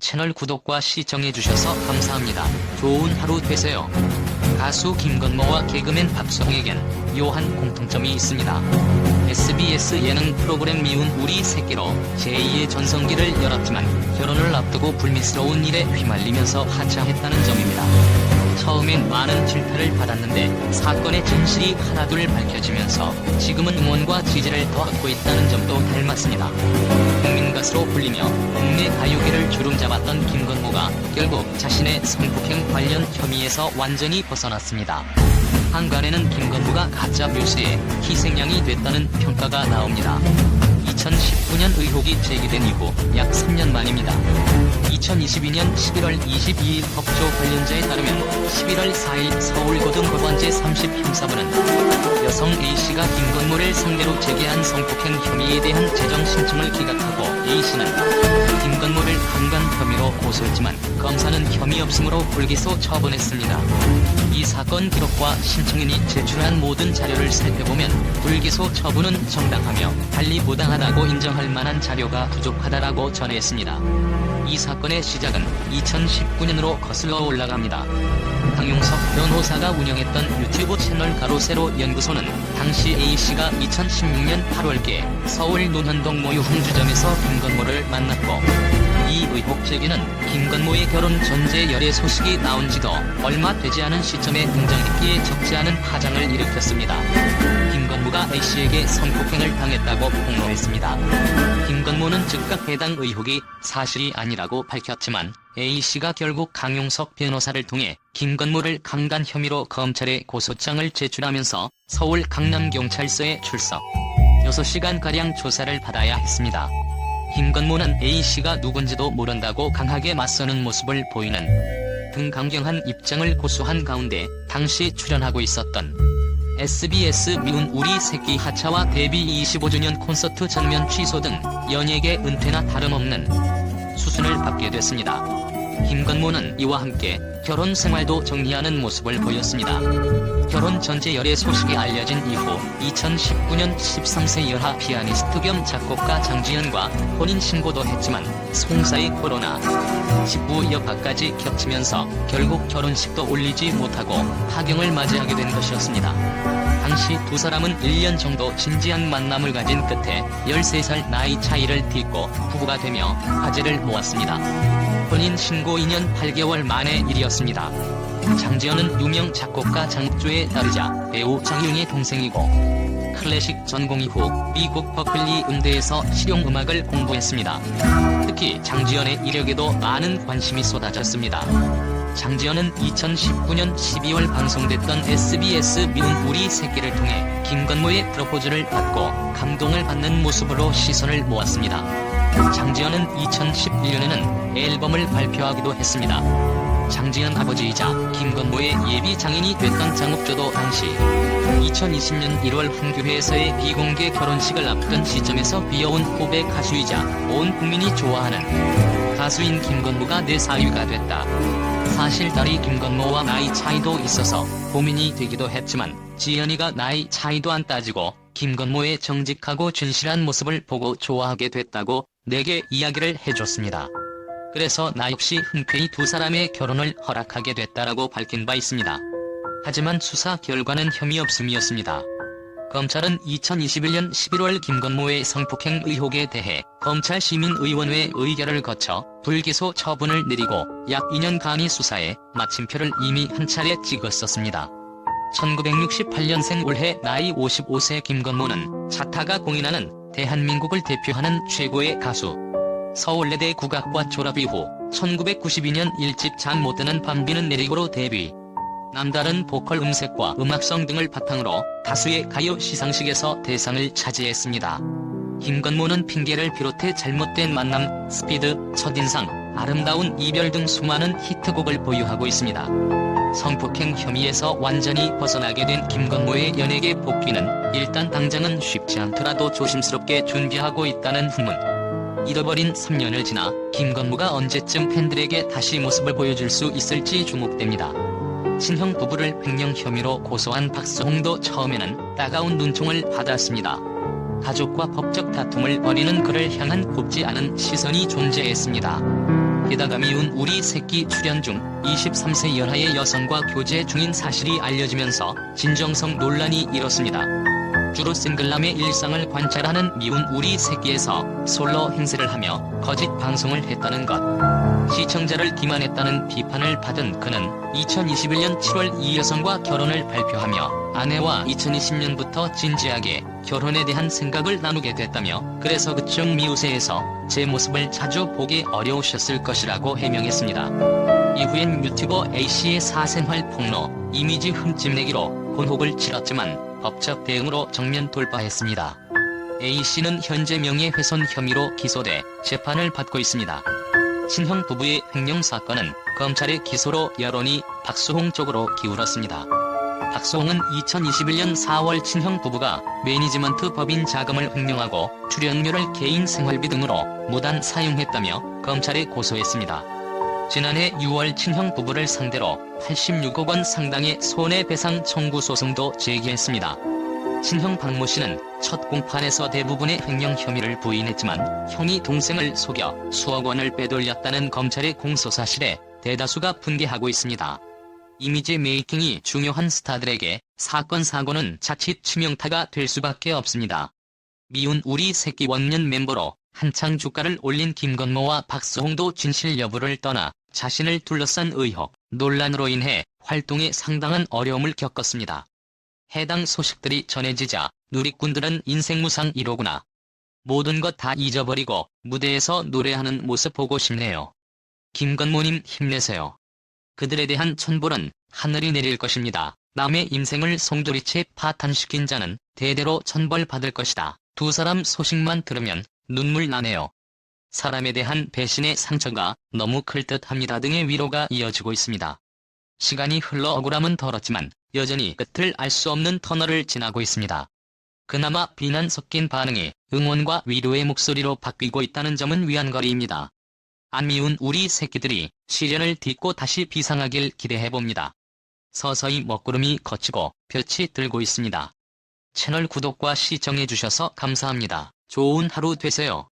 채널 구독과 시청해주셔서 감사합니다. 좋은 하루 되세요. 가수 김건모와 개그맨 박수홍에겐 묘한 공통점이 있습니다. SBS 예능 프로그램 미운 우리 새끼로 제2의 전성기를 열었지만 결혼을 앞두고 불미스러운 일에 휘말리면서 하차했다는 점입니다. 처음엔 많은 질타를 받았는데 사건의 진실이 하나둘 밝혀지면서 지금은 응원과 지지를 더 얻고 있다는 점도 닮았습니다. 국민 가수로 불리며 국내 가요계를 주름잡았던 김건모가 결국 자신의 성폭행 관련 혐의에서 완전히 벗어났습니다. 한간에는 김건모가 가짜 뉴스의 희생양이 됐다는 평가가 나옵니다. 2019년 의혹이 제기된 이후 약 3년 만입니다. 2022년 11월 22일 법조 관련자에 따르면 11월 4일 서울고등법원 제30형사부는 여성 A씨가 김건모를 상대로 제기한 성폭행 혐의에 대한 재정 신청을 기각하고 A씨는 김건모를 강간 혐의로 고소했지만 검사는 혐의 없음으로 불기소 처분했습니다. 이 사건 기록과 신청인이 제출한 모든 자료를 살펴보면 불기소 처분은 정당하며 달리 부당하다고 인정할 만한 자료가 부족하다라고 전했습니다. 이 사건의 시작은 2019년으로 거슬러 올라갑니다. 강용석 변호사가 운영했던 유튜브 채널 가로세로 연구소는 당시 A씨가 2016년 8월께 서울 논현동 모유 홍주점에서 김건모를 만났고 이 의혹 제기는 김건모의 결혼 전제 열애 소식이 나온 지도 얼마 되지 않은 시점에 등장했기에 적지 않은 파장을 일으켰습니다. 김건모가 A씨에게 성폭행을 당했다고 폭로했습니다. 김건모는 즉각 해당 의혹이 사실이 아니라고 밝혔지만 A씨가 결국 강용석 변호사를 통해 김건모를 강간 혐의로 검찰에 고소장을 제출하면서 서울 강남경찰서에 출석. 6시간가량 조사를 받아야 했습니다. 김건모는 A씨가 누군지도 모른다고 강하게 맞서는 모습을 보이는 등 강경한 입장을 고수한 가운데 당시 출연하고 있었던 SBS 미운 우리 새끼 하차와 데뷔 25주년 콘서트 장면 취소 등 연예계 은퇴나 다름없는 수순을 밟게 됐습니다. 김건모는 이와 함께 결혼 생활도 정리하는 모습을 보였습니다. 결혼 전제 열애 소식이 알려진 이후 2019년 13세 여하 피아니스트 겸 작곡가 장지연과 혼인신고도 했지만 송사의 코로나19 여파까지 겹치면서 결국 결혼식도 올리지 못하고 파경을 맞이하게 된 것이었습니다. 당시 두 사람은 1년 정도 진지한 만남을 가진 끝에 13살 나이 차이를 딛고 부부가 되며 화제를 모았습니다. 혼인신고 2년 8개월 만의 일이었습니다. 장지연은 유명 작곡가 장욱조의 딸이자 배우 장희응의 동생이고 클래식 전공 이후 미국 버클리 음대에서 실용음악을 공부했습니다. 특히 장지연의 이력에도 많은 관심이 쏟아졌습니다. 장지연은 2019년 12월 방송됐던 SBS 미운 우리 새끼를 통해 김건모의 프로포즈를 받고 감동을 받는 모습으로 시선을 모았습니다. 장지연은 2011년에는 앨범을 발표하기도 했습니다. 장지연 아버지이자 김건모의 예비 장인이 됐던 장욱조도 당시 2020년 1월 한 교회에서의 비공개 결혼식을 앞둔 시점에서 비어온 후배 가수이자 온 국민이 좋아하는 가수인 김건모가 내 사위가 됐다. 사실 딸이 김건모와 나이 차이도 있어서 고민이 되기도 했지만 지연이가 나이 차이도 안 따지고 김건모의 정직하고 진실한 모습을 보고 좋아하게 됐다고 내게 이야기를 해줬습니다. 그래서 나 역시 흔쾌히 두 사람의 결혼을 허락하게 됐다라고 밝힌 바 있습니다. 하지만 수사 결과는 혐의 없음이었습니다. 검찰은 2021년 11월 김건모의 성폭행 의혹에 대해 검찰시민의원회 의결을 거쳐 불기소 처분을 내리고 약 2년간의 수사에 마침표를 이미 한 차례 찍었었습니다. 1968년생 올해 나이 55세 김건모는 자타가 공인하는 대한민국을 대표하는 최고의 가수. 서울예대 국악과 졸업 이후 1992년 1집 잠 못 드는 밤비는 내리고로 데뷔. 남다른 보컬 음색과 음악성 등을 바탕으로 다수의 가요 시상식에서 대상을 차지했습니다. 김건모는 핑계를 비롯해 잘못된 만남, 스피드, 첫인상, 아름다운 이별 등 수많은 히트곡을 보유하고 있습니다. 성폭행 혐의에서 완전히 벗어나게 된 김건모의 연예계 복귀는 일단 당장은 쉽지 않더라도 조심스럽게 준비하고 있다는 후문. 잃어버린 3년을 지나 김건모가 언제쯤 팬들에게 다시 모습을 보여줄 수 있을지 주목됩니다. 친형 부부를 횡령 혐의로 고소한 박수홍도 처음에는 따가운 눈총을 받았습니다. 가족과 법적 다툼을 벌이는 그를 향한 곱지 않은 시선이 존재했습니다. 게다가 미운 우리 새끼 출연 중 23세 연하의 여성과 교제 중인 사실이 알려지면서 진정성 논란이 일었습니다. 주로 싱글남의 일상을 관찰하는 미운 우리 새끼에서 솔로 행세를 하며 거짓 방송을 했다는 것. 시청자를 기만했다는 비판을 받은 그는 2021년 7월 이 여성과 결혼을 발표하며 아내와 2020년부터 진지하게 결혼에 대한 생각을 나누게 됐다며 그래서 그쪽 미우새에서 제 모습을 자주 보기 어려우셨을 것이라고 해명했습니다. 이후엔 유튜버 A씨의 사생활 폭로, 이미지 흠집내기로 곤혹을 치렀지만 법적 대응으로 정면 돌파했습니다. A씨는 현재 명예훼손 혐의로 기소돼 재판을 받고 있습니다. 친형 부부의 횡령 사건은 검찰의 기소로 여론이 박수홍 쪽으로 기울었습니다. 박수홍은 2021년 4월 친형 부부가 매니지먼트 법인 자금을 횡령하고 출연료를 개인 생활비 등으로 무단 사용했다며 검찰에 고소했습니다. 지난해 6월 친형 부부를 상대로 86억 원 상당의 손해배상 청구 소송도 제기했습니다. 친형 박모 씨는 첫 공판에서 대부분의 횡령 혐의를 부인했지만 형이 동생을 속여 수억 원을 빼돌렸다는 검찰의 공소 사실에 대다수가 분개하고 있습니다. 이미지 메이킹이 중요한 스타들에게 사건 사고는 자칫 치명타가 될 수밖에 없습니다. 미운 우리 새끼 원년 멤버로 한창 주가를 올린 김건모와 박수홍도 진실 여부를 떠나 자신을 둘러싼 의혹, 논란으로 인해 활동에 상당한 어려움을 겪었습니다. 해당 소식들이 전해지자 누리꾼들은 인생무상 1호구나. 모든 것 다 잊어버리고 무대에서 노래하는 모습 보고 싶네요. 김건모님 힘내세요. 그들에 대한 천벌은 하늘이 내릴 것입니다. 남의 인생을 송두리째 파탄시킨 자는 대대로 천벌받을 것이다. 두 사람 소식만 들으면 눈물 나네요. 사람에 대한 배신의 상처가 너무 클 듯합니다 등의 위로가 이어지고 있습니다. 시간이 흘러 억울함은 덜었지만 여전히 끝을 알 수 없는 터널을 지나고 있습니다. 그나마 비난 섞인 반응이 응원과 위로의 목소리로 바뀌고 있다는 점은 위안거리입니다. 안 미운 우리 새끼들이 시련을 딛고 다시 비상하길 기대해봅니다. 서서히 먹구름이 걷히고 볕이 들고 있습니다. 채널 구독과 시청해주셔서 감사합니다. 좋은 하루 되세요.